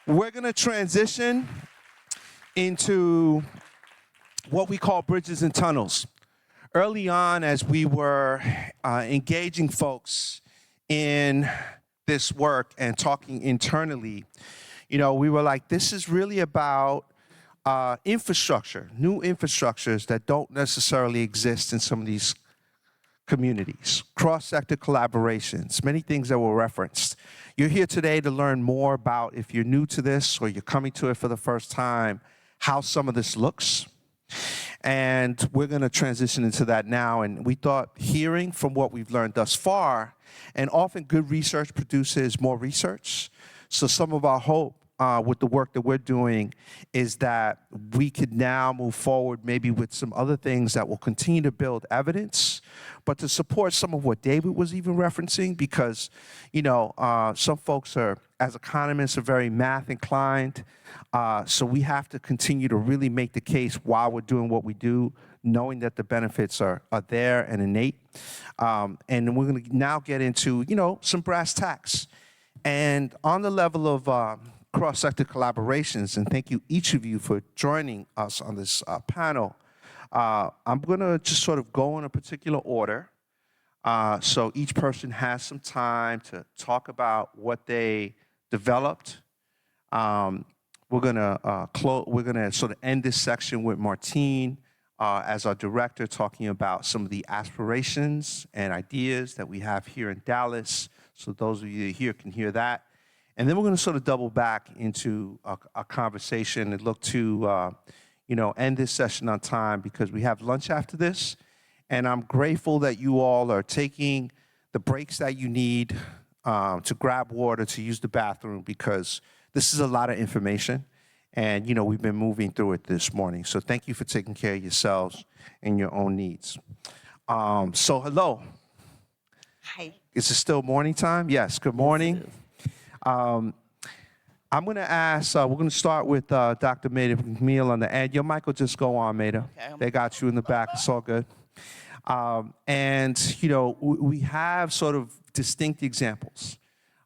We're going to transition into what we call bridges and tunnels. Early on, as we were engaging folks in this work and talking internally, we were like, this is really about infrastructure, new infrastructures that don't necessarily exist in some of these communities, cross-sector collaborations, many things that were referenced. You're here today to learn more about, if you're new to this or you're coming to it for the first time, how some of this looks. And we're going to transition into that now. And we thought hearing from what we've learned thus far, and often good research produces more research. So some of our hope with the work that we're doing is that we could now move forward maybe with some other things that will continue to build evidence, but to support some of what David was even referencing, because, some folks are, as economists, are very math inclined. So we have to continue to really make the case while we're doing what we do, knowing that the benefits are there and innate. And we're going to now get into, some brass tacks. And on the level of cross-sector collaborations, and thank you, each of you, for joining us on this panel. I'm going to just sort of go in a particular order, so each person has some time to talk about what they developed. We're going to sort of end this section with Martine as our director, talking about some of the aspirations and ideas that we have here in Dallas, so those of you here can hear that. And then we're going to sort of double back into a conversation and look to, end this session on time, because we have lunch after this. And I'm grateful that you all are taking the breaks that you need to grab water, to use the bathroom, because this is a lot of information. And, we've been moving through it this morning. So thank you for taking care of yourselves and your own needs. So hello. Hi. Is it still morning time? Yes, good morning. Yes, I'm going to ask, we're going to start with Dr. Meida McNeal on the end. Your mic will just go on, Meida. Okay. They got you in the back. It's all good. We have sort of distinct examples.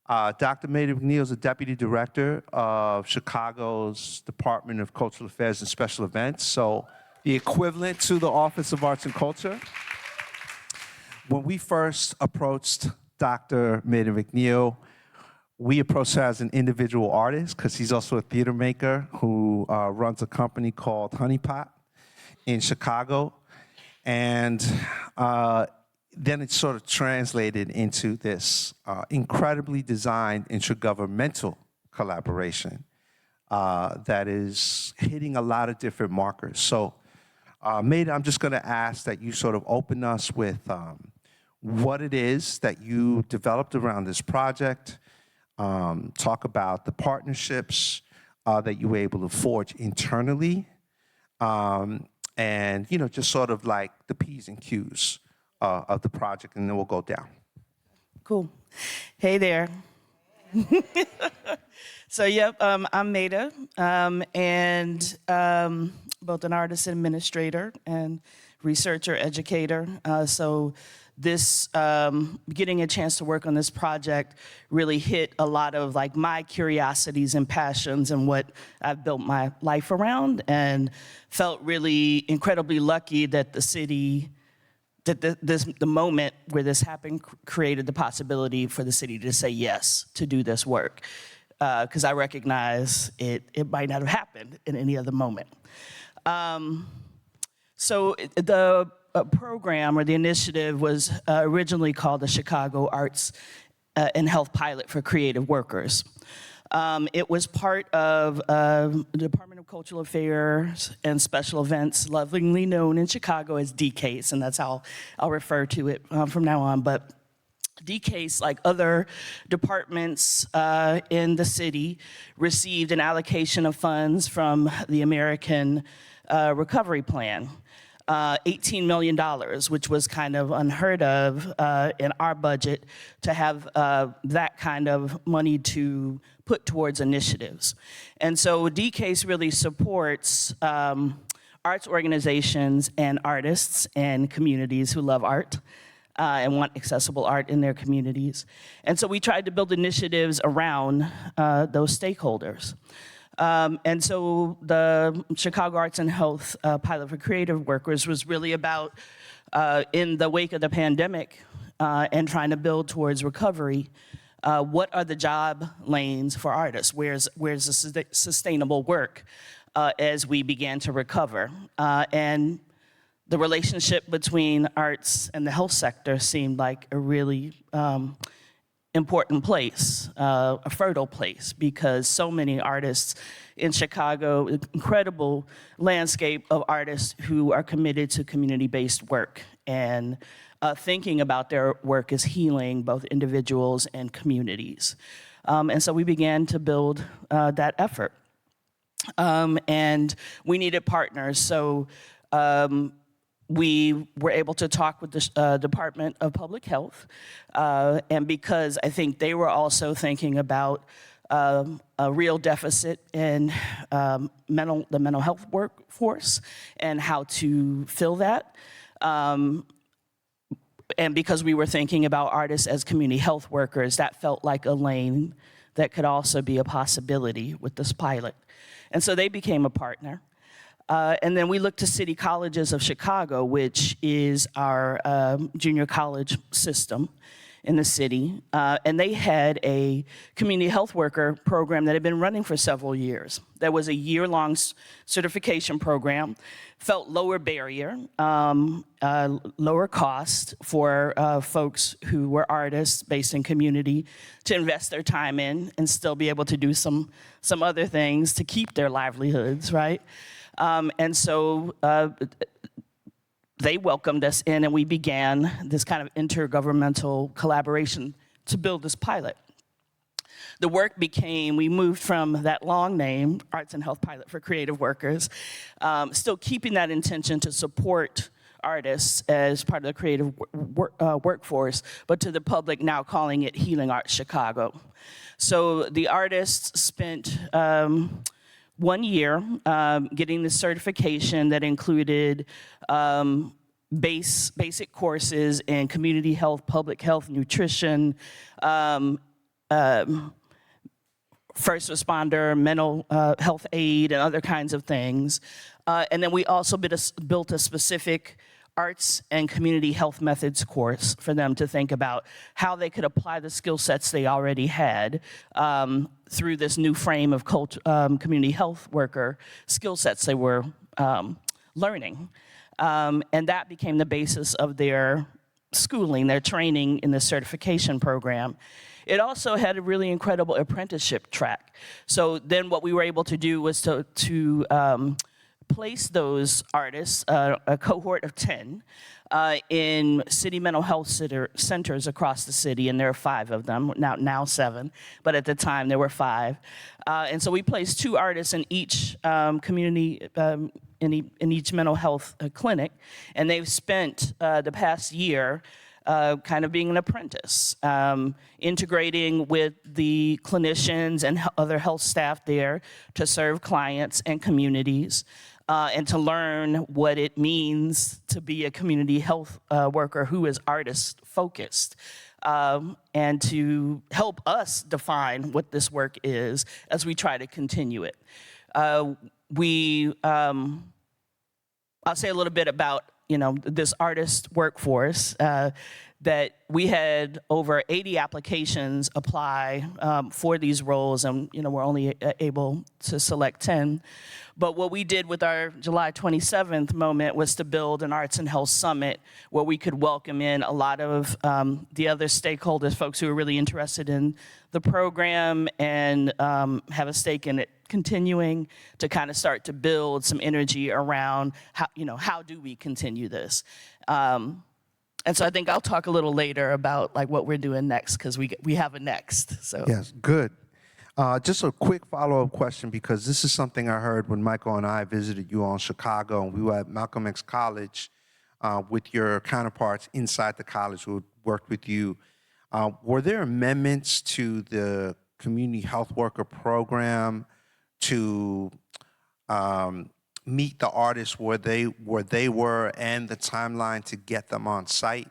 Dr. Meida McNeal is the Deputy Director of Chicago's Department of Cultural Affairs and Special Events, so the equivalent to the Office of Arts and Culture. When we first approached Dr. Meida McNeal, we approached her as an individual artist, because he's also a theater maker who runs a company called Honeypot in Chicago. And then it sort of translated into this incredibly designed intergovernmental collaboration that is hitting a lot of different markers. So, Meida, I'm just going to ask that you sort of open us with what it is that you developed around this project. Talk about the partnerships that you were able to forge internally, and just sort of like the P's and Q's of the project, and then we'll go down. Cool. Hey there. So, I'm Meida, and both an artist and administrator and researcher, educator. So this, getting a chance to work on this project really hit a lot of like my curiosities and passions and what I've built my life around, and felt really incredibly lucky that the city, that the moment where this happened created the possibility for the city to say yes to do this work. Because I recognize it might not have happened in any other moment. So the program, or the initiative, was originally called the Chicago Arts and Health Pilot for Creative Workers. It was part of the Department of Cultural Affairs and Special Events, lovingly known in Chicago as DCASE, and that's how I'll refer to it from now on. But DCASE, like other departments in the city, received an allocation of funds from the American Recovery Plan. $18 million, which was kind of unheard of in our budget, to have that kind of money to put towards initiatives. And so DCASE really supports arts organizations and artists and communities who love art. and want accessible art in their communities. And so we tried to build initiatives around those stakeholders. And so the Chicago Arts and Health Pilot for Creative Workers was really about, in the wake of the pandemic and trying to build towards recovery, what are the job lanes for artists? Where's the sustainable work as we began to recover? And the relationship between arts and the health sector seemed like a really important place, a fertile place, because so many artists in Chicago, incredible landscape of artists who are committed to community-based work and thinking about their work as healing both individuals and communities. And so we began to build that effort. And we needed partners, so we were able to talk with the Department of Public Health, and because I think they were also thinking about a real deficit in the mental health workforce and how to fill that. And because we were thinking about artists as community health workers, that felt like a lane that could also be a possibility with this pilot. And so they became a partner. And then we looked to City Colleges of Chicago, which is our junior college system in the city. And they had a community health worker program that had been running for several years. That was a year-long certification program, felt lower barrier, lower cost for folks who were artists based in community to invest their time in and still be able to do some other things to keep their livelihoods, right? And so they welcomed us in, and we began this kind of intergovernmental collaboration to build this pilot. The work became, we moved from that long name, Arts and Health Pilot for Creative Workers, still keeping that intention to support artists as part of the creative workforce, but to the public now calling it Healing Arts Chicago. So the artists spent 1 year getting the certification that included basic courses in community health, public health, nutrition, first responder, mental health aid, and other kinds of things. And then we also built a specific arts and community health methods course for them to think about how they could apply the skill sets they already had through this new frame of community health worker skill sets they were learning. And that became the basis of their schooling, their training in the certification program. It also had a really incredible apprenticeship track. So then what we were able to do was to place those artists, a cohort of 10, in city mental health centers across the city, and there are 5 of them, now 7, but at the time there were 5. And so we placed 2 artists in each community, in each mental health clinic, and they've spent the past year kind of being an apprentice, integrating with the clinicians and other health staff there to serve clients and communities, and to learn what it means to be a community health worker who is artist-focused, and to help us define what this work is as we try to continue it. I'll say a little bit about this artist workforce, that we had over 80 applications apply for these roles, and we're only able to select 10. But what we did with our July 27th moment was to build an Arts and Health Summit where we could welcome in a lot of the other stakeholders, folks who are really interested in the program and have a stake in it continuing, to kind of start to build some energy around how do we continue this. And so I think I'll talk a little later about what we're doing next, because we have a next. So Yes, good. Just a quick follow-up question, because this is something I heard when Michael and I visited you all in Chicago, and we were at Malcolm X College with your counterparts inside the college who worked with you. Were there amendments to the community health worker program to meet the artists where they were and the timeline to get them on site?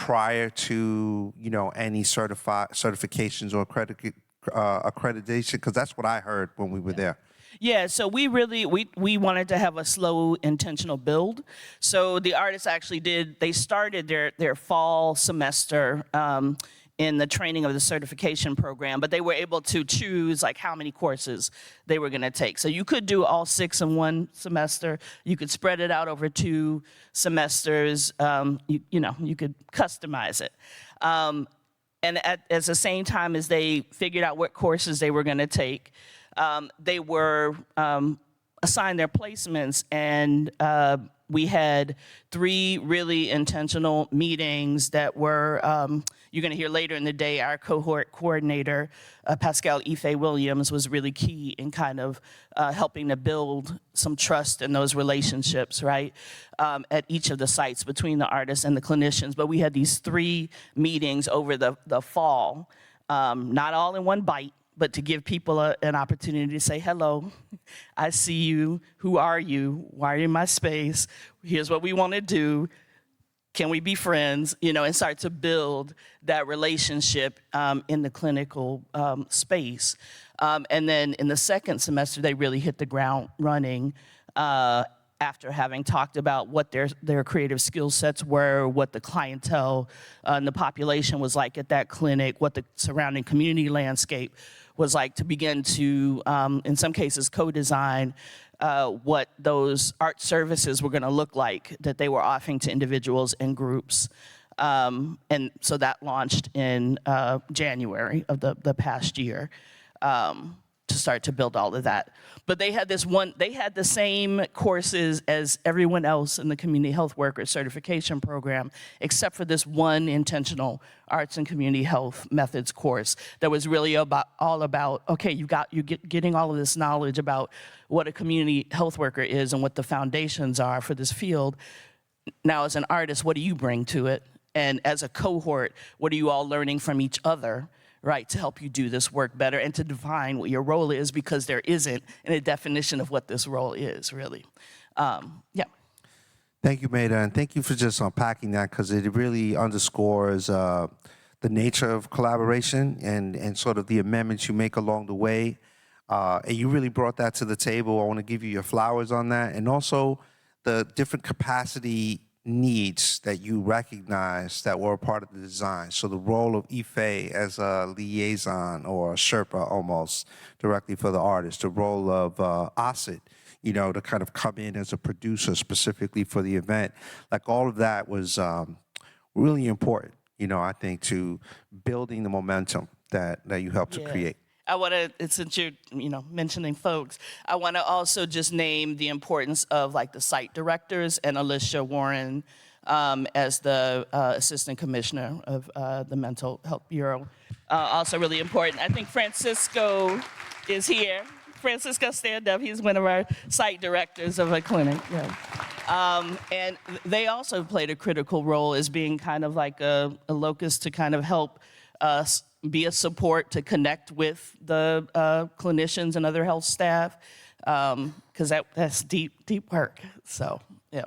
prior to, any certifications or accreditation? Because that's what I heard when we were there. Yeah, so we wanted to have a slow, intentional build. So the artists actually they started their fall semester in the training of the certification program, but they were able to choose like how many courses they were gonna take. So you could do all 6 in one semester. You could spread it out over 2 semesters. You could customize it. And at the same time as they figured out what courses they were gonna take, they were assigned their placements, and we had 3 really intentional meetings that were, you're gonna hear later in the day, our cohort coordinator, Pascal Ife Williams, was really key in kind of helping to build some trust in those relationships, right? At each of the sites between the artists and the clinicians. But we had these 3 meetings over the fall, not all in one bite, but to give people an opportunity to say, hello, I see you, who are you, why are you in my space, here's what we want to do, can we be friends, and start to build that relationship in the clinical space. And then in the second semester, they really hit the ground running after having talked about what their creative skill sets were, what the clientele and the population was like at that clinic, what the surrounding community landscape was like, to begin to, in some cases, co-design what those art services were gonna look like that they were offering to individuals and groups. And so that launched in January of the past year. To start to build all of that. But they had the same courses as everyone else in the community health worker certification program, except for this one intentional arts and community health methods course that was really all about, okay, you're getting all of this knowledge about what a community health worker is and what the foundations are for this field. Now, as an artist, what do you bring to it? And as a cohort, what are you all learning from each other, right, to help you do this work better and to define what your role is, because there isn't a definition of what this role is, really. Yeah. Thank you, Meida, and thank you for just unpacking that, because it really underscores the nature of collaboration and sort of the amendments you make along the way. And you really brought that to the table. I want to give you your flowers on that, and also the different capacity needs that you recognize that were a part of the design. So the role of Ife as a liaison or a Sherpa almost directly for the artist, the role of Asit, to kind of come in as a producer specifically for the event. Like, all of that was really important, I think, to building the momentum that you helped to create. I want to, since you're, mentioning folks, I want to also just name the importance of like the site directors and Alicia Warren as the Assistant Commissioner of the Mental Health Bureau. Also really important. I think Francisco is here. Francisco, stand up. He's one of our site directors of a clinic. Yeah. And they also played a critical role as being kind of like a locus to kind of help us be a support to connect with the clinicians and other health staff, because that's deep work. So, yeah.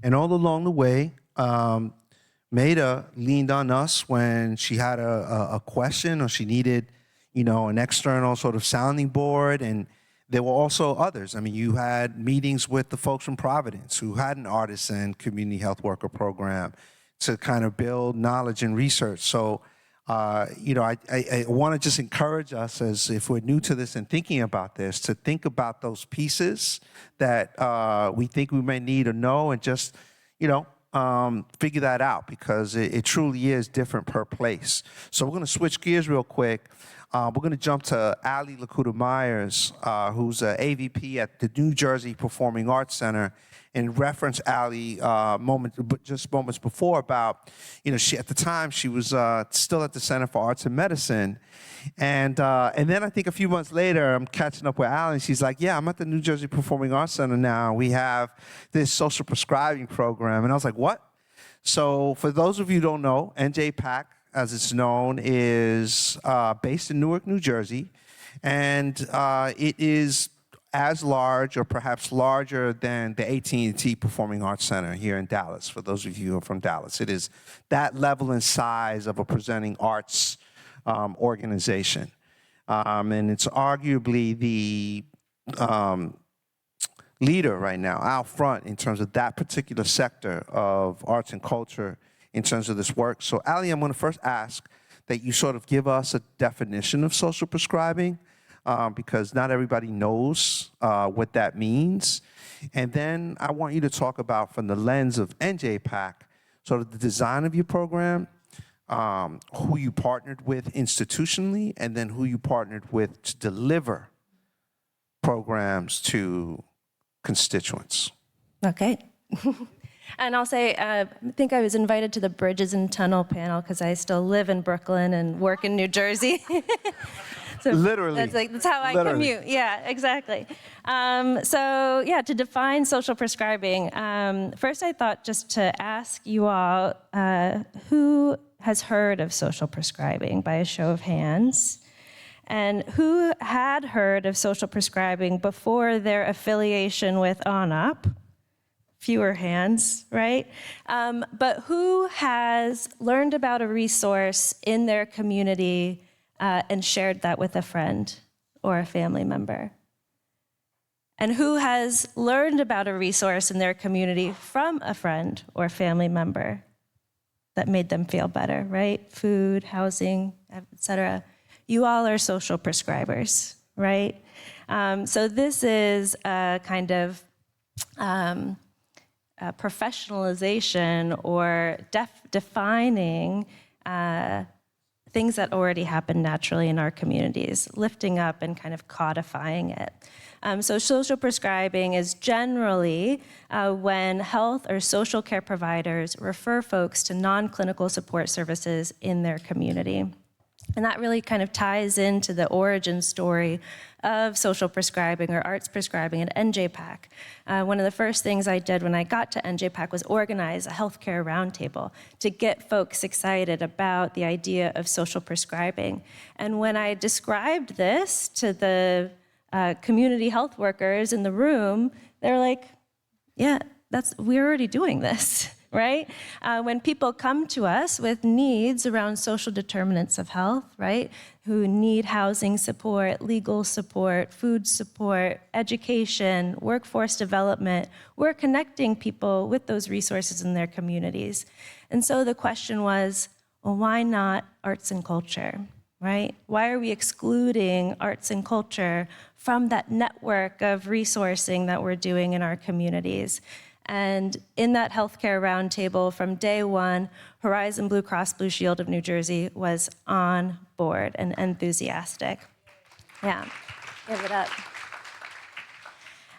And all along the way, Meida leaned on us when she had a question or she needed, an external sort of sounding board. And there were also others. I mean, you had meetings with the folks from Providence who had an artisan community health worker program to kind of build knowledge and research. So, I want to just encourage us, as if we're new to this and thinking about this, to think about those pieces that we think we may need or know, and just, figure that out, because it truly is different per place. So we're going to switch gears real quick. We're going to jump to Ali Lokuta Myers, who's an AVP at the New Jersey Performing Arts Center, and reference Ali moments before about, she at the time she was still at the Center for Arts and Medicine, and then I think a few months later I'm catching up with Ali, and she's like, yeah, I'm at the New Jersey Performing Arts Center now. We have this social prescribing program, and I was like, what? So for those of you who don't know, NJPAC, as it's known, is based in Newark, New Jersey, and it is as large or perhaps larger than the AT&T Performing Arts Center here in Dallas, for those of you who are from Dallas. It is that level and size of a presenting arts organization. And it's arguably the leader right now, out front, in terms of that particular sector of arts and culture in terms of this work. So, Ali, I'm going to first ask that you sort of give us a definition of social prescribing, because not everybody knows what that means. And then I want you to talk about, from the lens of NJPAC, sort of the design of your program, who you partnered with institutionally, and then who you partnered with to deliver programs to constituents. Okay. And I'll say, I think I was invited to the Bridges and Tunnel panel because I still live in Brooklyn and work in New Jersey. So Literally. That's how I commute. Yeah, exactly. So yeah, to define social prescribing, first I thought just to ask you all, who has heard of social prescribing by a show of hands? And who had heard of social prescribing before their affiliation with ONOP? Fewer hands, right? But who has learned about a resource in their community and shared that with a friend or a family member? And who has learned about a resource in their community from a friend or family member that made them feel better, right? Food, housing, et cetera. You all are social prescribers, right? So this is a kind of professionalization or defining things that already happen naturally in our communities, lifting up and kind of codifying it. So social prescribing is generally when health or social care providers refer folks to non-clinical support services in their community. And that really kind of ties into the origin story of social prescribing or arts prescribing at NJPAC. One of the first things I did when I got to NJPAC was organize a healthcare roundtable to get folks excited about the idea of social prescribing. And when I described this to the community health workers in the room, they're like, yeah, we're already doing this. Right? When people come to us with needs around social determinants of health, right? Who need housing support, legal support, food support, education, workforce development, we're connecting people with those resources in their communities. And so the question was, well, why not arts and culture, right? Why are we excluding arts and culture from that network of resourcing that we're doing in our communities? And in that healthcare roundtable from day one, Horizon Blue Cross Blue Shield of New Jersey was on board and enthusiastic. Yeah, give it up.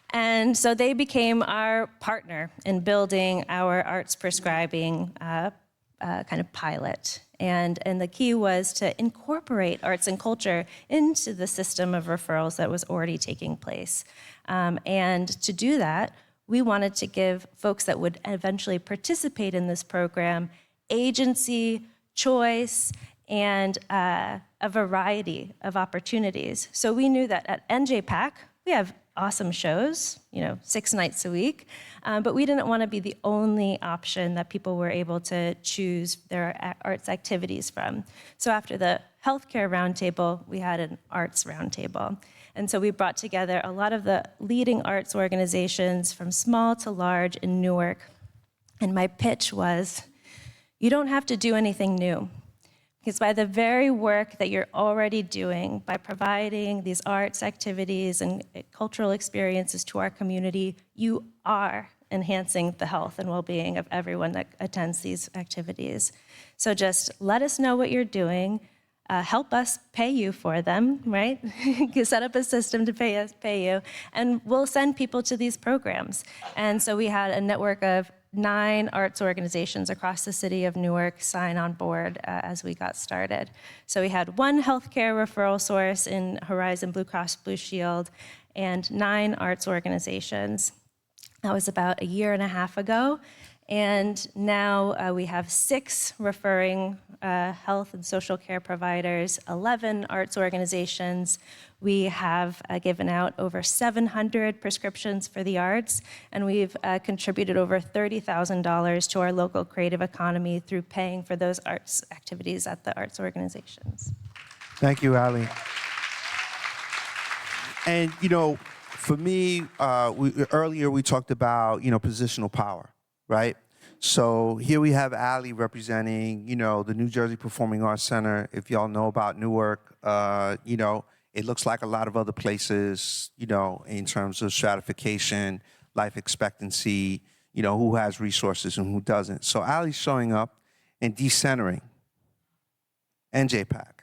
And so they became our partner in building our arts prescribing kind of pilot. And the key was to incorporate arts and culture into the system of referrals that was already taking place. And to do that, we wanted to give folks that would eventually participate in this program agency, choice, and a variety of opportunities. So we knew that at NJPAC, we have awesome shows, 6 nights a week, but we didn't want to be the only option that people were able to choose their arts activities from. So after the healthcare roundtable, we had an arts roundtable. And so we brought together a lot of the leading arts organizations from small to large in Newark. And my pitch was, you don't have to do anything new. Because by the very work that you're already doing, by providing these arts activities and cultural experiences to our community, you are enhancing the health and well-being of everyone that attends these activities. So just let us know what you're doing. Help us pay you for them, right? Set up a system to pay you, and we'll send people to these programs. And so we had a network of 9 arts organizations across the city of Newark sign on board as we got started. So we had 1 healthcare referral source in Horizon Blue Cross Blue Shield and 9 arts organizations. That was about a year and a half ago. And now we have 6 referring health and social care providers, 11 arts organizations. We have given out over 700 prescriptions for the arts, and we've contributed over $30,000 to our local creative economy through paying for those arts activities at the arts organizations. Thank you, Ali. And, for me, earlier we talked about, positional power, right? So here we have Ali representing, the New Jersey Performing Arts Center. If y'all know about Newark, it looks like a lot of other places, in terms of stratification, life expectancy, who has resources and who doesn't. So Ali's showing up and decentering NJPAC,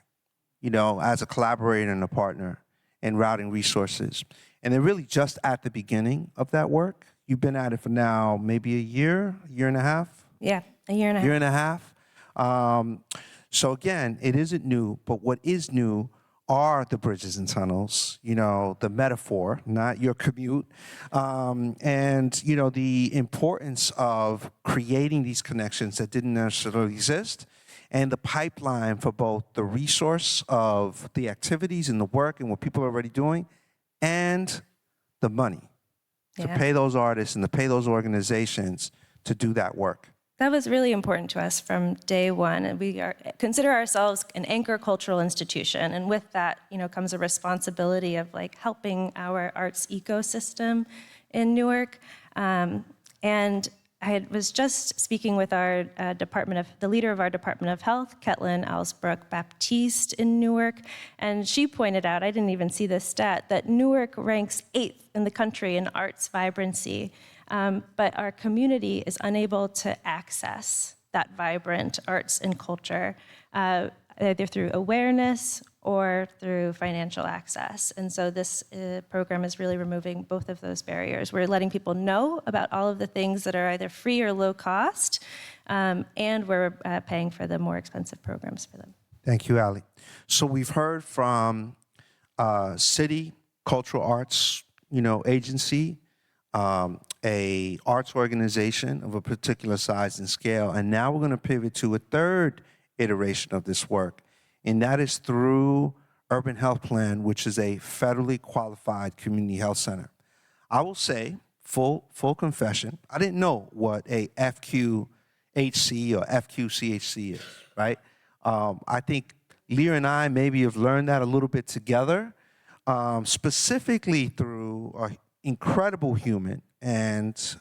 as a collaborator and a partner in routing resources. And they're really just at the beginning of that work. You've been at it for now maybe a year and a half? Yeah, a year and a half. Year and a half. So again, it isn't new, but what is new are the bridges and tunnels, the metaphor, not your commute. And, the importance of creating these connections that didn't necessarily exist, and the pipeline for both the resource of the activities and the work and what people are already doing, and the money to pay those artists and to pay those organizations to do that work. That was really important to us from day one. We consider ourselves an anchor cultural institution, and with that, comes a responsibility of helping our arts ecosystem in Newark. And I was just speaking with our the leader of our Department of Health, Ketlin Alsbrook-Baptiste in Newark, and she pointed out, I didn't even see this stat, that Newark ranks 8th in the country in arts vibrancy, but our community is unable to access that vibrant arts and culture, either through awareness or through financial access. And so this program is really removing both of those barriers. We're letting people know about all of the things that are either free or low cost, and we're paying for the more expensive programs for them. Thank you, Ali. So we've heard from City Cultural Arts, agency, a arts organization of a particular size and scale, and now we're going to pivot to a third iteration of this work, and that is through Urban Health Plan, which is a federally qualified community health center. I will say, full confession, I didn't know what a FQHC or FQCHC is, right? I think Lear and I maybe have learned that a little bit together, specifically through an incredible human and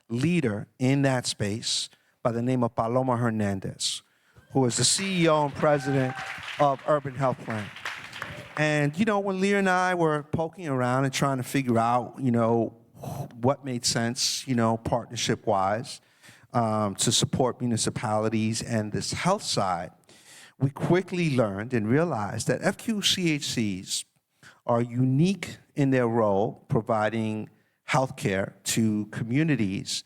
leader in that space by the name of Paloma Hernandez, who is the CEO and president of Urban Health Plan. And, when Lear and I were poking around and trying to figure out, what made sense, partnership-wise, to support municipalities and this health side, we quickly learned and realized that FQCHCs are unique in their role providing healthcare to communities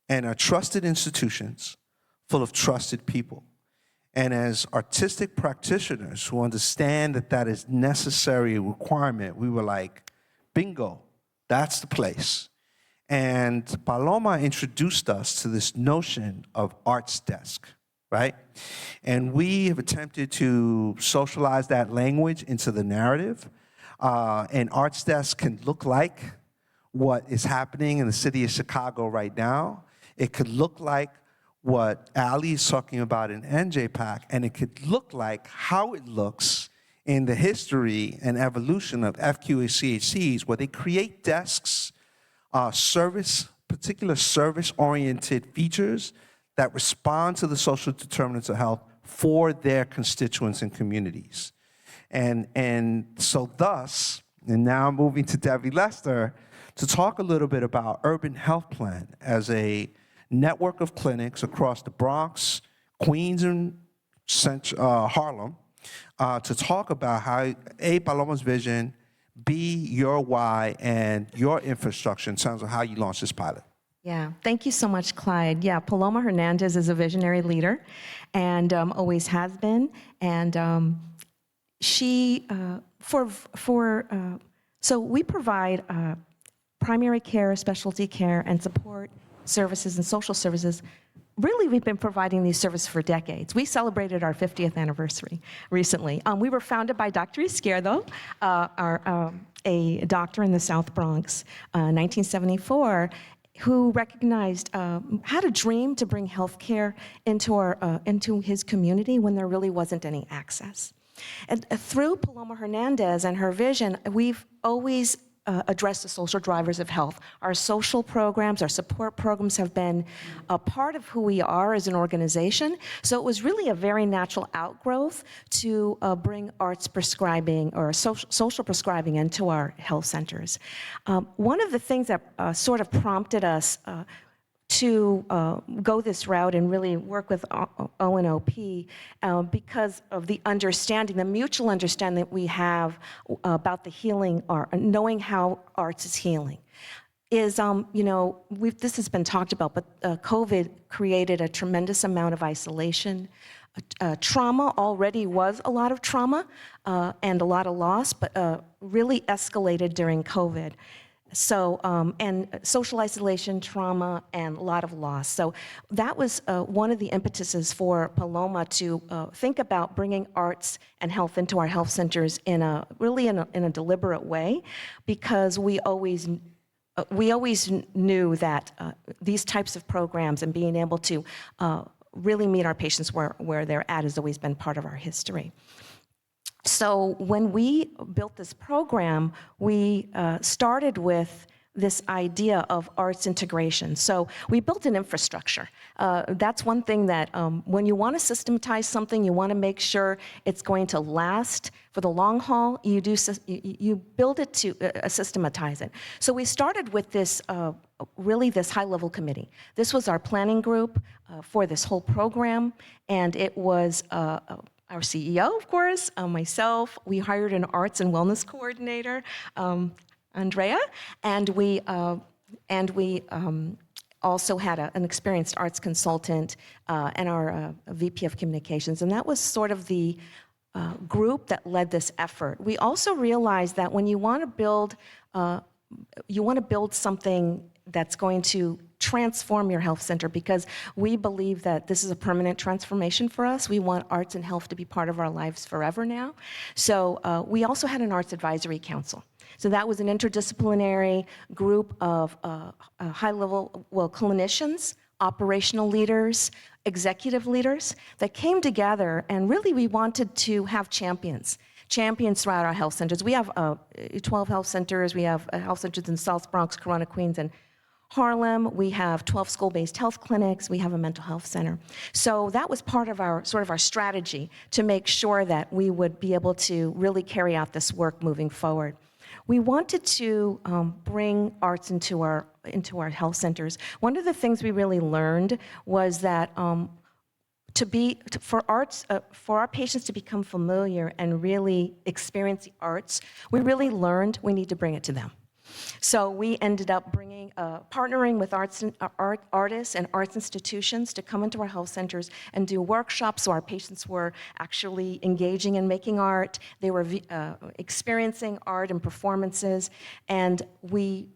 and are trusted institutions full of trusted people. And as artistic practitioners who understand that that is necessary requirement, we were like, bingo, that's the place. And Paloma introduced us to this notion of arts desk, right? And we have attempted to socialize that language into the narrative. And arts desk can look like what is happening in the city of Chicago right now. It could look like what Ali is talking about in NJPAC, and it could look like how it looks in the history and evolution of FQHCHCs, where they create desks, particular service-oriented features that respond to the social determinants of health for their constituents and communities. And so thus, and now moving to Debbie Lester, to talk a little bit about Urban Health Plan as a network of clinics across the Bronx, Queens, and Harlem, to talk about how A, Paloma's vision, B, your why, and your infrastructure in terms of how you launched this pilot. Yeah, thank you so much, Clyde. Yeah, Paloma Hernandez is a visionary leader and always has been. And she, so we provide primary care, specialty care, and support services and social services, really, we've been providing these services for decades. We celebrated our 50th anniversary recently. We were founded by Dr. Izquierdo, a doctor in the South Bronx, 1974, who recognized, had a dream to bring healthcare into his community when there really wasn't any access. And through Paloma Hernandez and her vision, we've always address the social drivers of health. Our social programs, our support programs have been a part of who we are as an organization. So it was really a very natural outgrowth to bring arts prescribing or social prescribing into our health centers. One of the things that sort of prompted us to go this route and really work with ONOP because of the understanding, the mutual understanding that we have about the healing art, knowing how arts is healing. Is, this has been talked about, but COVID created a tremendous amount of isolation. Trauma already was a lot of trauma and a lot of loss, but really escalated during COVID. So, and social isolation, trauma, and a lot of loss. So that was one of the impetuses for Paloma to think about bringing arts and health into our health centers in a deliberate way, because we always knew that these types of programs and being able to really meet our patients where they're at has always been part of our history. So when we built this program, we started with this idea of arts integration. So we built an infrastructure. That's one thing that when you want to systematize something, you want to make sure it's going to last for the long haul, you build it to systematize it. So we started with this, really this high-level committee. This was our planning group for this whole program, and it was our CEO, of course, myself. We hired an arts and wellness coordinator, Andrea, and we also had an experienced arts consultant and our VP of communications, and that was sort of the group that led this effort. We also realized that when you want to build something that's going to transform your health center, because we believe that this is a permanent transformation for us. We want arts and health to be part of our lives forever now. So we also had an arts advisory council. So that was an interdisciplinary group of high-level, clinicians, operational leaders, executive leaders that came together, and really we wanted to have champions throughout our health centers. We have 12 health centers. We have health centers in South Bronx, Corona, Queens, and Harlem. We have 12 school-based health clinics. We have a mental health center. So that was part of our strategy to make sure that we would be able to really carry out this work moving forward. We wanted to bring arts into our health centers. One of the things we really learned was that for our patients to become familiar and really experience the arts, we really learned we need to bring it to them. So we ended up partnering with artists and arts institutions to come into our health centers and do workshops, so our patients were actually engaging in making art. They were experiencing art and performances, and we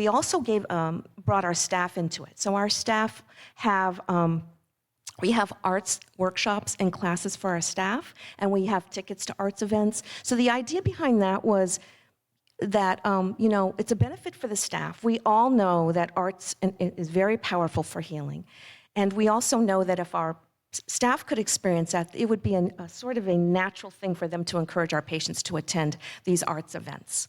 also brought our staff into it. So our staff we have arts workshops and classes for our staff, and we have tickets to arts events. So the idea behind that was that, it's a benefit for the staff. We all know that arts is very powerful for healing. And we also know that if our staff could experience that, it would be a sort of a natural thing for them to encourage our patients to attend these arts events.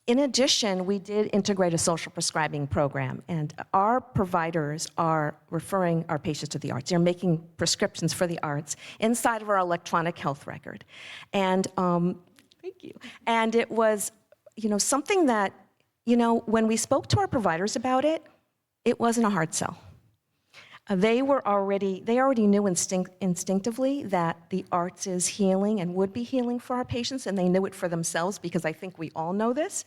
In addition, we did integrate a social prescribing program, and our providers are referring our patients to the arts. They're making prescriptions for the arts inside of our electronic health record. And thank you. And it was something that, when we spoke to our providers about it, it wasn't a hard sell. They already knew instinctively that the arts is healing and would be healing for our patients, and they knew it for themselves, because I think we all know this.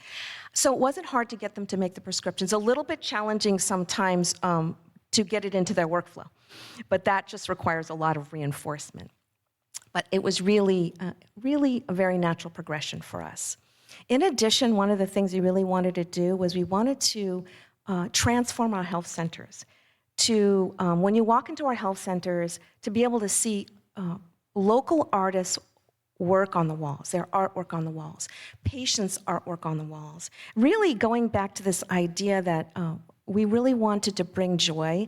So it wasn't hard to get them to make the prescriptions. A little bit challenging sometimes to get it into their workflow, but that just requires a lot of reinforcement. But it was really a very natural progression for us. In addition, one of the things we really wanted to do was we wanted to transform our health centers. To, when you walk into our health centers, to be able to see local artists work on the walls, their artwork on the walls, patients' artwork on the walls. Really going back to this idea that we really wanted to bring joy,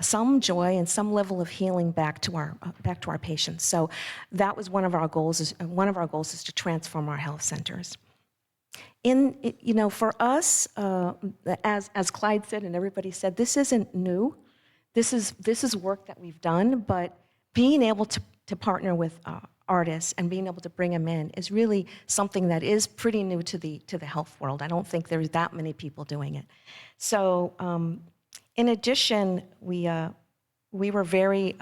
some joy and some level of healing back to our patients. So that was one of our goals. One of our goals is to transform our health centers. For us, as Clyde said and everybody said, this isn't new. This is work that we've done, but being able to partner with artists and being able to bring them in is really something that is pretty new to the health world. I don't think there's that many people doing it. So, in addition, we were very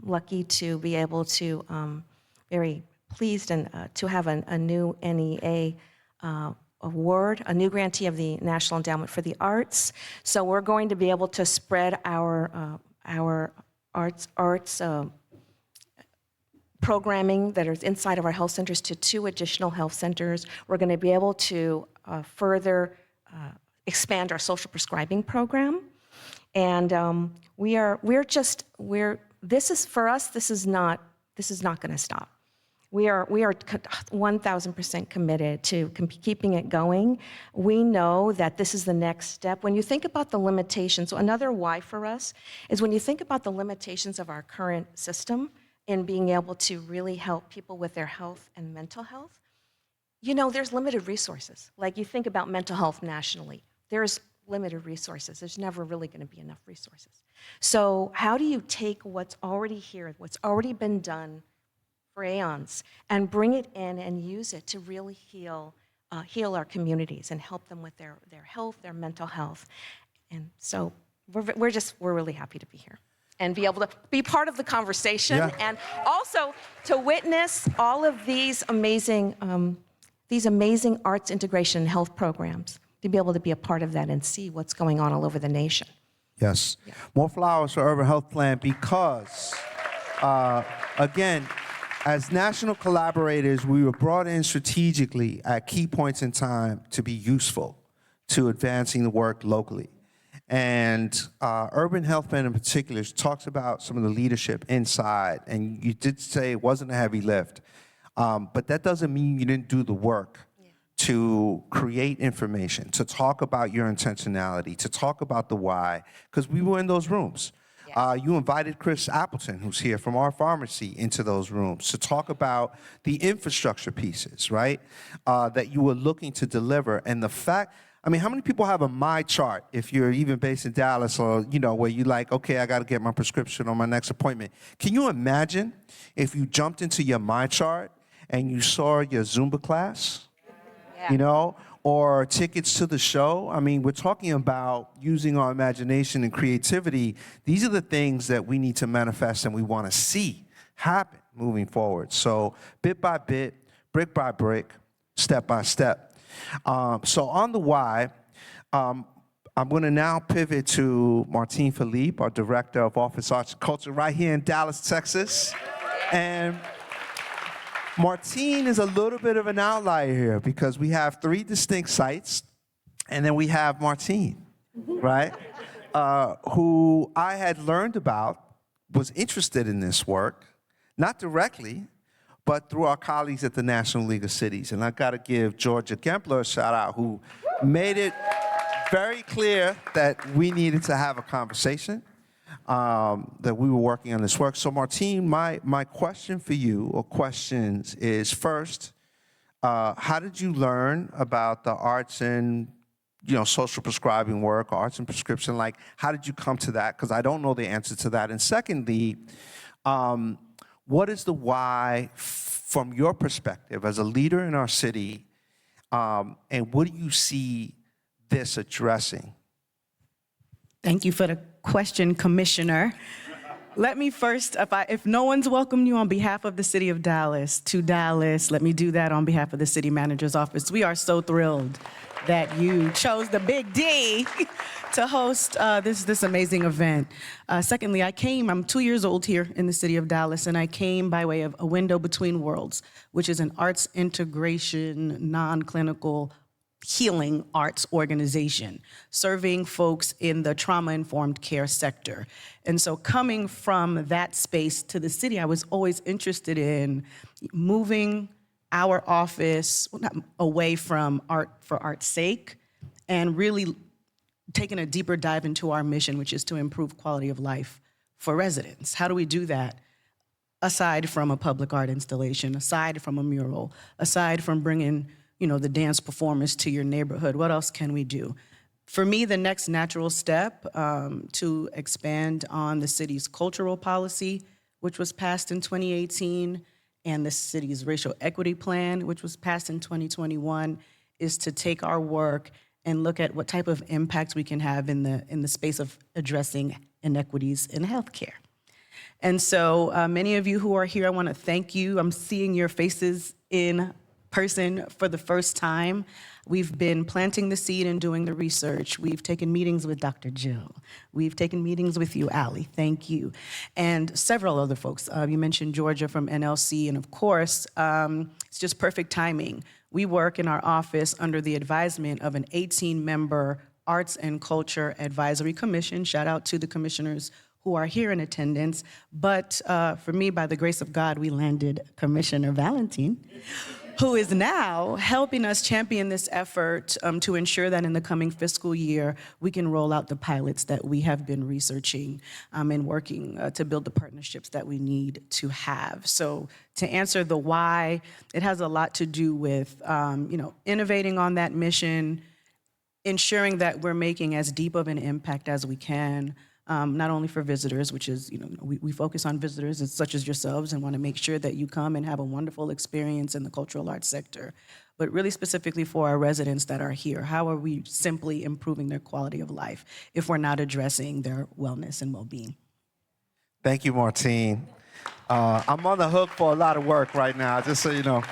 lucky to be able to, very pleased and to have a new NEA award, a new grantee of the National Endowment for the Arts. So we're going to be able to spread our arts programming that is inside of our health centers to 2 additional health centers. We're going to be able to further expand our social prescribing program, and this is for us. This is not going to stop. We are 1,000% committed to keeping it going. We know that this is the next step. When you think about the limitations, so another why for us is when you think about the limitations of our current system in being able to really help people with their health and mental health, there's limited resources. Like you think about mental health nationally, there's limited resources. There's never really going to be enough resources. So how do you take what's already here, what's already been done for aeons, and bring it in and use it to really heal our communities and help them with their health, their mental health? And so we're really happy to be here and be able to be part of the conversation, and also to witness all of these amazing arts integration and health programs, to be able to be a part of that and see what's going on all over the nation. Yes. Yeah. More flowers for Urban Health Plan because, again, as national collaborators, we were brought in strategically at key points in time to be useful to advancing the work locally. And Urban Health Plan in particular talks about some of the leadership inside, and you did say it wasn't a heavy lift, but that doesn't mean you didn't do the work to create information, to talk about your intentionality, to talk about the why, because we were in those rooms. You invited Chris Appleton, who's here from our pharmacy, into those rooms to talk about the infrastructure pieces, right, that you were looking to deliver. And the fact, I mean, how many people have a My Chart if you're even based in Dallas, or, where you like, okay, I got to get my prescription on my next appointment. Can you imagine if you jumped into your My Chart and you saw your Zumba class? Or tickets to the show? I mean, we're talking about using our imagination and creativity. These are the things that we need to manifest and we want to see happen moving forward. So bit by bit, brick by brick, step by step. So on the why, I'm going to now pivot to Martine Philippe, our Director of Office Arts and Culture right here in Dallas, Texas. And Martine is a little bit of an outlier here because we have 3 distinct sites, and then we have Martine, right? Who I had learned about, was interested in this work, not directly, but through our colleagues at the National League of Cities. And I got to give Georgia Gempler a shout out, who made it very clear that we needed to have a conversation, that we were working on this work. So Martine, my question for you, or questions, is first, how did you learn about the arts and social prescribing work, arts and prescription? Like, how did you come to that? Because I don't know the answer to that. And secondly, what is the why from your perspective as a leader in our city, and what do you see this addressing? Thank you for the question, Commissioner. Let me first, if no one's welcomed you on behalf of the city of Dallas to Dallas, let me do that on behalf of the city manager's office. We are so thrilled that you chose the Big D to host this amazing event. Secondly, I'm 2 years old here in the city of Dallas, and I came by way of A Window Between Worlds, which is an arts integration, non-clinical healing arts organization, serving folks in the trauma-informed care sector. And so coming from that space to the city, I was always interested in moving our office away from art for art's sake and really taking a deeper dive into our mission, which is to improve quality of life for residents. How do we do that? Aside from a public art installation, aside from a mural, aside from bringing, the dance performance to your neighborhood, what else can we do? For me, the next natural step to expand on the city's cultural policy, which was passed in 2018, and the city's racial equity plan, which was passed in 2021, is to take our work and look at what type of impact we can have in the space of addressing inequities in healthcare. And so many of you who are here, I want to thank you. I'm seeing your faces in person for the first time. We've been planting the seed and doing the research. We've taken meetings with Dr. Jill. We've taken meetings with you, Allie. Thank you. And several other folks. You mentioned Georgia from NLC, and of course, it's just perfect timing. We work in our office under the advisement of an 18-member Arts and Culture Advisory Commission. Shout out to the commissioners who are here in attendance. But for me, by the grace of God, we landed Commissioner Valentín, who is now helping us champion this effort to ensure that in the coming fiscal year, we can roll out the pilots that we have been researching and working to build the partnerships that we need to have. So to answer the why, it has a lot to do with innovating on that mission, ensuring that we're making as deep of an impact as we can, not only for visitors, which is, we focus on visitors such as yourselves and want to make sure that you come and have a wonderful experience in the cultural arts sector, but really specifically for our residents that are here. How are we simply improving their quality of life if we're not addressing their wellness and well-being? Thank you, Martine. I'm on the hook for a lot of work right now, just so you know.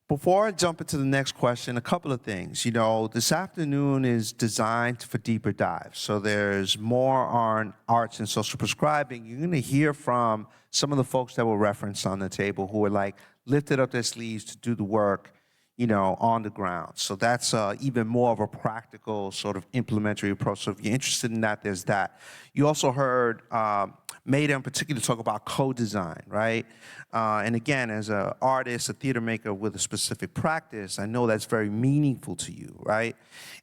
Before I jump into the next question, a couple of things. This afternoon is designed for deeper dives. So there's more on arts and social prescribing. You're going to hear from some of the folks that were referenced on the table who are lifted up their sleeves to do the work, on the ground. So that's even more of a practical sort of implementary approach. So if you're interested in that, there's that. You also heard Meida in particular talk about co-design, right? And again, as an artist, a theater maker with a specific practice, I know that's very meaningful to you, right?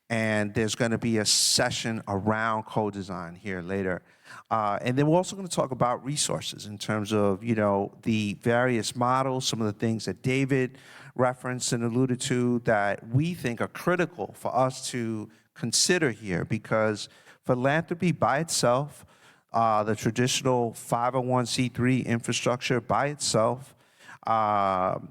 And there's going to be a session around co-design here later. And then we're also going to talk about resources in terms of, the various models, some of the things that David referenced and alluded to that we think are critical for us to consider here, because philanthropy by itself, the traditional 501c3 infrastructure by itself, the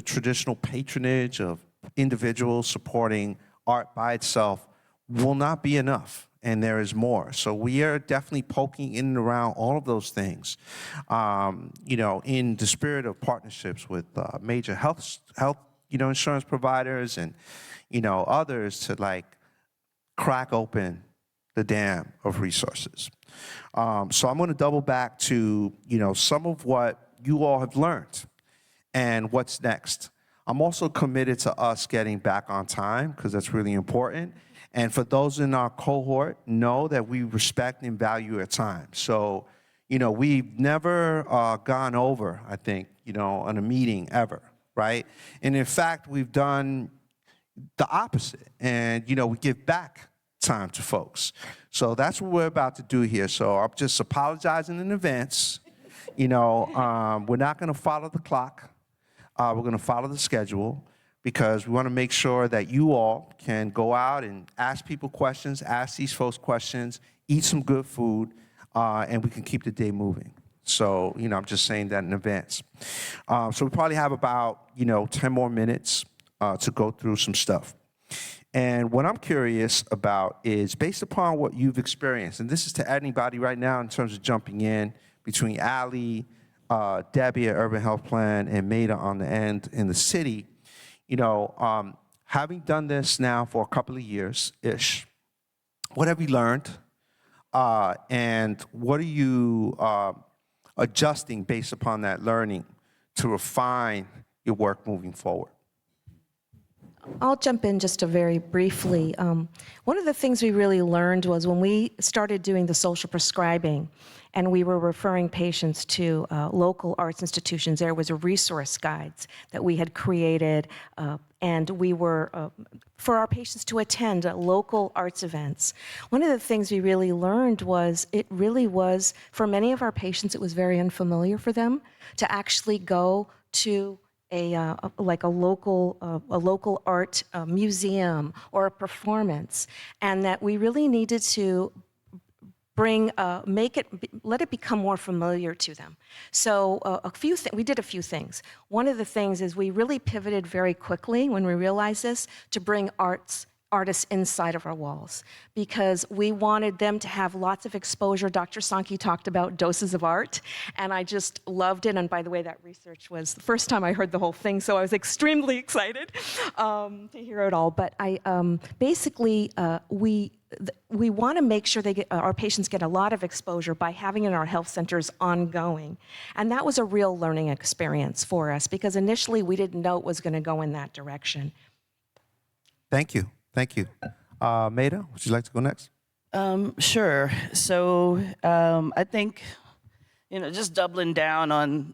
traditional patronage of individuals supporting art by itself will not be enough, and there is more. So we are definitely poking in and around all of those things, in the spirit of partnerships with major health, insurance providers and, others to crack open the dam of resources. So I'm going to double back to, some of what you all have learned and what's next. I'm also committed to us getting back on time because that's really important. And for those in our cohort, know that we respect and value your time. So, we've never gone over, I think, on a meeting ever, right? And in fact, we've done the opposite. And, we give back time to folks. So that's what we're about to do here. So I'm just apologizing in advance. We're not going to follow the clock. We're going to follow the schedule because we want to make sure that you all can go out and ask people questions, ask these folks questions, eat some good food, and we can keep the day moving. So, I'm just saying that in advance. So we probably have about, 10 more minutes to go through some stuff. And what I'm curious about is based upon what you've experienced, and this is to anybody right now in terms of jumping in between Allie, Debbie at Urban Health Plan, and Meida on the end in the city, having done this now for a couple of years-ish, what have you learned? And what are you adjusting based upon that learning to refine your work moving forward? I'll jump in just very briefly. One of the things we really learned was when we started doing the social prescribing and we were referring patients to local arts institutions, there was a resource guides that we had created, and we were, for our patients to attend local arts events. One of the things we really learned was it really was, for many of our patients, it was very unfamiliar for them to actually go to a local art museum or a performance, and that we really needed to let it become more familiar to them. So we did a few things. One of the things is we really pivoted very quickly when we realized this to bring artists inside of our walls, because we wanted them to have lots of exposure. Dr. Sankey talked about doses of art, and I just loved it. And by the way, that research was the first time I heard the whole thing, so I was extremely excited to hear it all. But we want to make sure our patients get a lot of exposure by having it in our health centers ongoing. And that was a real learning experience for us, because initially we didn't know it was going to go in that direction. Thank you. Thank you. Meida, would you like to go next? Sure. So I think, just doubling down on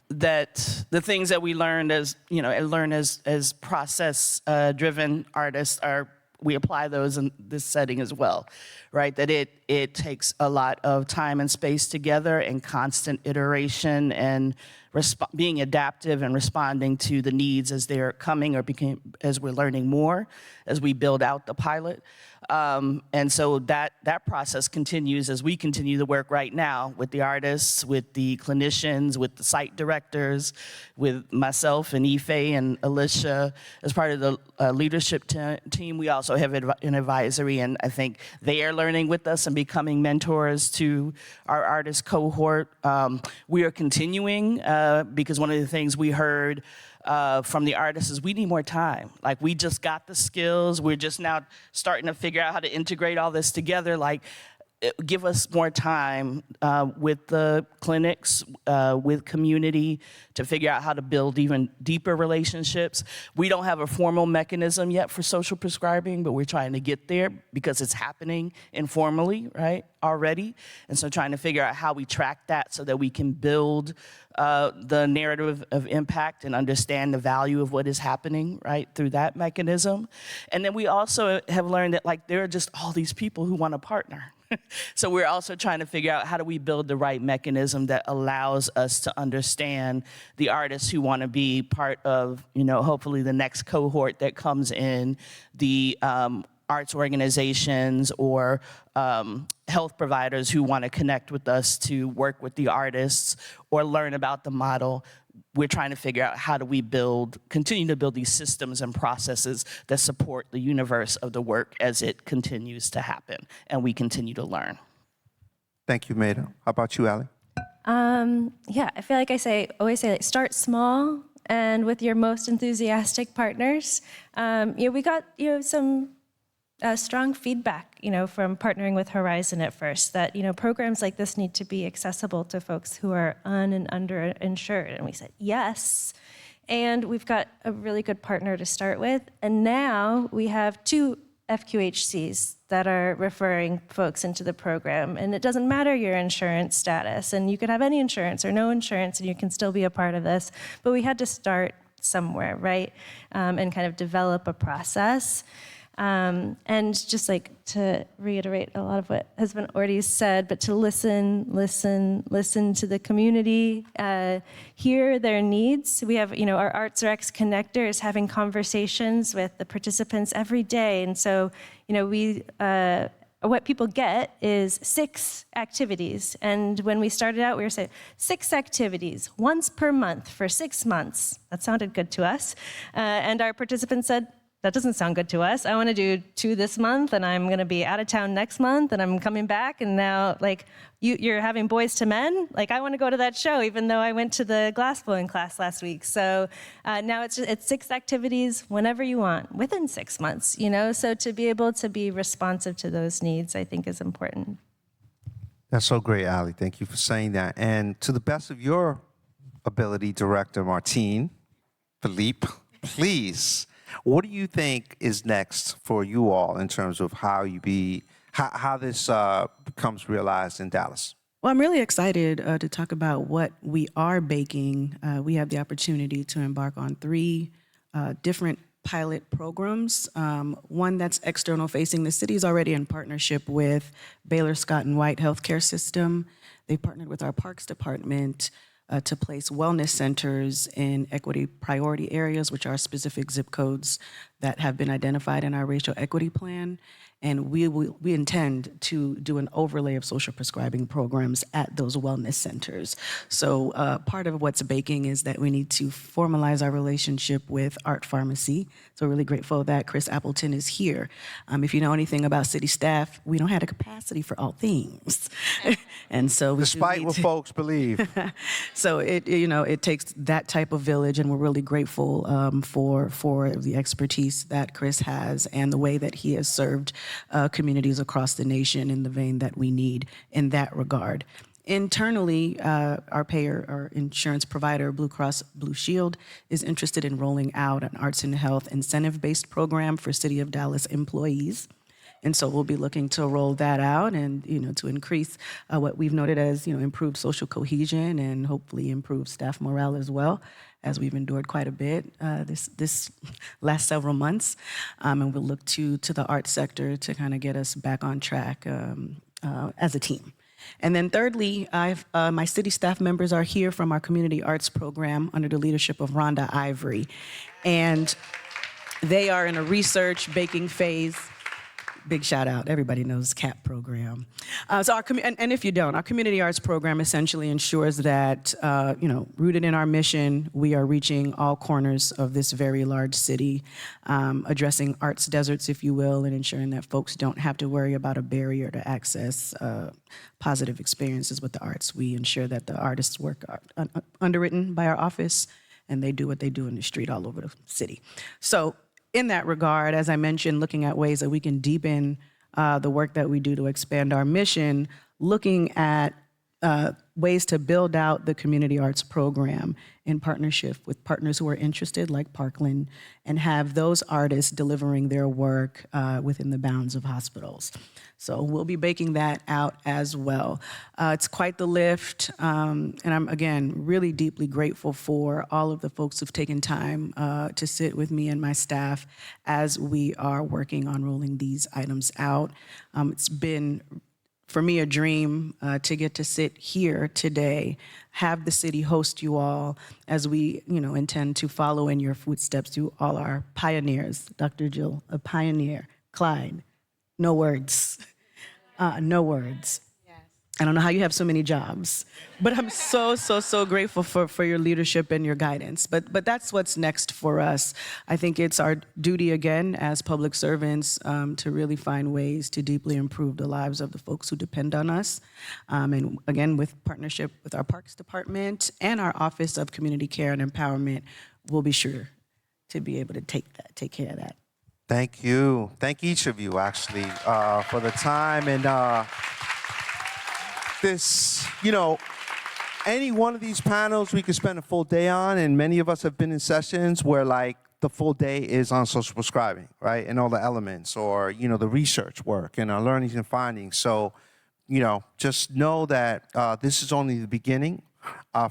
that the things that we learned as process-driven artists we apply those in this setting as well, right? That it takes a lot of time and space together and constant iteration and being adaptive and responding to the needs as they're coming as we're learning more, as we build out the pilot. And so that process continues as we continue the work right now with the artists, with the clinicians, with the site directors, with myself and Ife and Alicia. As part of the leadership team, we also have an advisory, and I think they are learning with us and becoming mentors to our artist cohort. We are continuing because one of the things we heard from the artists is we need more time. Like, we just got the skills. We're just now starting to figure out how to integrate all this together. Like, give us more time with the clinics, with community, to figure out how to build even deeper relationships. We don't have a formal mechanism yet for social prescribing, but we're trying to get there because it's happening informally, right, already. And so trying to figure out how we track that so that we can build the narrative of impact and understand the value of what is happening, right, through that mechanism. And then we also have learned that, like, there are just all these people who want to partner. So we're also trying to figure out how do we build the right mechanism that allows us to understand the artists who want to be part of, hopefully the next cohort that comes in, the arts organizations or health providers who want to connect with us to work with the artists or learn about the model. We're trying to figure out how do we continue to build these systems and processes that support the universe of the work as it continues to happen and we continue to learn. Thank you, Meida. How about you, Allie? Yeah, I feel like always say, start small and with your most enthusiastic partners. We got some strong feedback, from partnering with Horizon at first, that, programs like this need to be accessible to folks who are and underinsured. And we said, yes. And we've got a really good partner to start with. And now we have 2 FQHCs that are referring folks into the program. And it doesn't matter your insurance status. And you could have any insurance or no insurance, and you can still be a part of this. But we had to start somewhere, right? And kind of develop a process. And just like to reiterate a lot of what has been already said, but to listen to the community, hear their needs. We have, our Arts Rex connector is having conversations with the participants every day. And so, what people get is 6 activities. And when we started out, we were saying 6 activities, once per month for 6 months. That sounded good to us. And our participants said, that doesn't sound good to us. I want to do 2 this month, and I'm going to be out of town next month, and I'm coming back, and now, you're having Boys to Men? I want to go to that show, even though I went to the glassblowing class last week. So now it's 6 activities whenever you want, within 6 months, So to be able to be responsive to those needs, I think, is important. That's so great, Allie. Thank you for saying that. And to the best of your Sustainability Director Martine, Philippe, please, what do you think is next for you all in terms of how this becomes realized in Dallas? Well, I'm really excited to talk about what we are baking. We have the opportunity to embark on 3 different pilot programs. One that's external facing. The city is already in partnership with Baylor Scott and White Healthcare System. They partnered with our Parks Department to place wellness centers in equity priority areas, which are specific zip codes that have been identified in our racial equity plan. And we intend to do an overlay of social prescribing programs at those wellness centers. So part of what's baking is that we need to formalize our relationship with Art Pharmacy. So we're really grateful that Chris Appleton is here. If you know anything about city staff, we don't have the capacity for all things. And so despite what folks believe. So it takes that type of village, and we're really grateful for the expertise that Chris has and the way that he has served communities across the nation in the vein that we need in that regard. Internally, our insurance provider, Blue Cross Blue Shield, is interested in rolling out an arts and health incentive-based program for City of Dallas employees. And so we'll be looking to roll that out and, to increase what we've noted as, improved social cohesion and hopefully improved staff morale as well, as we've endured quite a bit this last several months. And we'll look to the arts sector to kind of get us back on track as a team. And then thirdly, my city staff members are here from our community arts program under the leadership of Rhonda Ivory. And they are in a research baking phase. Big shout out, everybody knows CAP program. And if you don't, our community arts program essentially ensures that, rooted in our mission, we are reaching all corners of this very large city, addressing arts deserts, if you will, and ensuring that folks don't have to worry about a barrier to access positive experiences with the arts. We ensure that the artists' work are underwritten by our office, and they do what they do in the street all over the city. So, in that regard, as I mentioned, looking at ways that we can deepen the work that we do to expand our mission, looking at ways to build out the community arts program in partnership with partners who are interested, like Parkland, and have those artists delivering their work within the bounds of hospitals. So we'll be baking that out as well. It's quite the lift, and I'm, again, really deeply grateful for all of the folks who've taken time to sit with me and my staff as we are working on rolling these items out. It's been, for me, a dream to get to sit here today, have the city host you all as we, intend to follow in your footsteps to all our pioneers. Dr. Jill, a pioneer. Clyde, no words. No words. Yes. I don't know how you have so many jobs, but I'm so grateful for your leadership and your guidance. But that's what's next for us. I think it's our duty again as public servants to really find ways to deeply improve the lives of the folks who depend on us. And again, with partnership with our Parks Department and our Office of Community Care and Empowerment, we'll be sure to be able to take care of that. Thank you. Thank each of you, actually, for the time. And any one of these panels we could spend a full day on, and many of us have been in sessions where, the full day is on social prescribing, right? And all the elements, or, the research work and our learnings and findings. So, just know that this is only the beginning.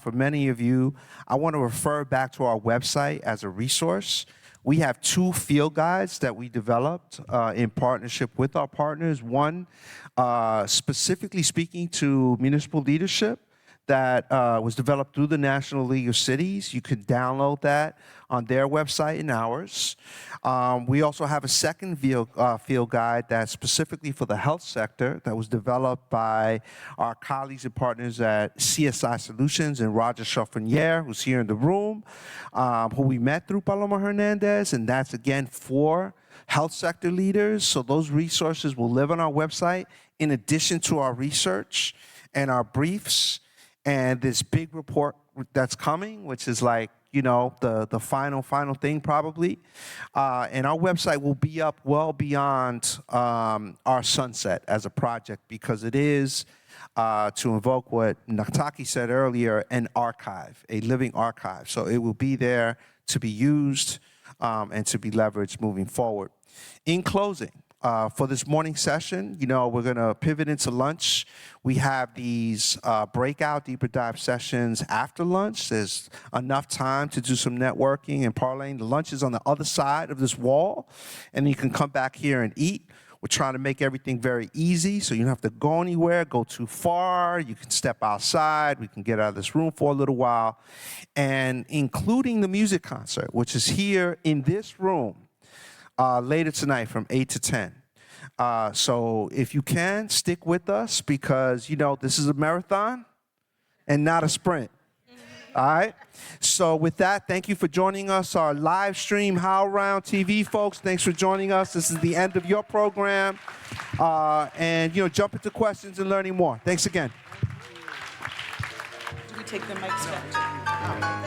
For many of you, I want to refer back to our website as a resource. We have 2 field guides that we developed in partnership with our partners. One specifically speaking to municipal leadership that was developed through the National League of Cities. You can download that on their website and ours. We also have a second field guide that's specifically for the health sector that was developed by our colleagues and partners at CSI Solutions and Roger Chaffreniere, who's here in the room, who we met through Paloma Hernandez, and that's, again, for health sector leaders. So those resources will live on our website in addition to our research and our briefs and this big report that's coming, which is the final thing probably. And our website will be up well beyond our sunset as a project, because it is to invoke what Nataki said earlier, an archive, a living archive. So it will be there to be used and to be leveraged moving forward. In closing, for this morning session, we're going to pivot into lunch. We have these breakout deeper dive sessions after lunch. There's enough time to do some networking and parlaying. The lunch is on the other side of this wall, and you can come back here and eat. We're trying to make everything very easy, so you don't have to go anywhere, go too far. You can step outside. We can get out of this room for a little while. And including the music concert, which is here in this room later tonight from 8 to 10. So if you can, stick with us because, this is a marathon and not a sprint. All right? So with that, thank you for joining us. Our live stream HowlRound TV folks, thanks for joining us. This is the end of your program. And, jump into questions and learning more. Thanks again. Do we take the mics back?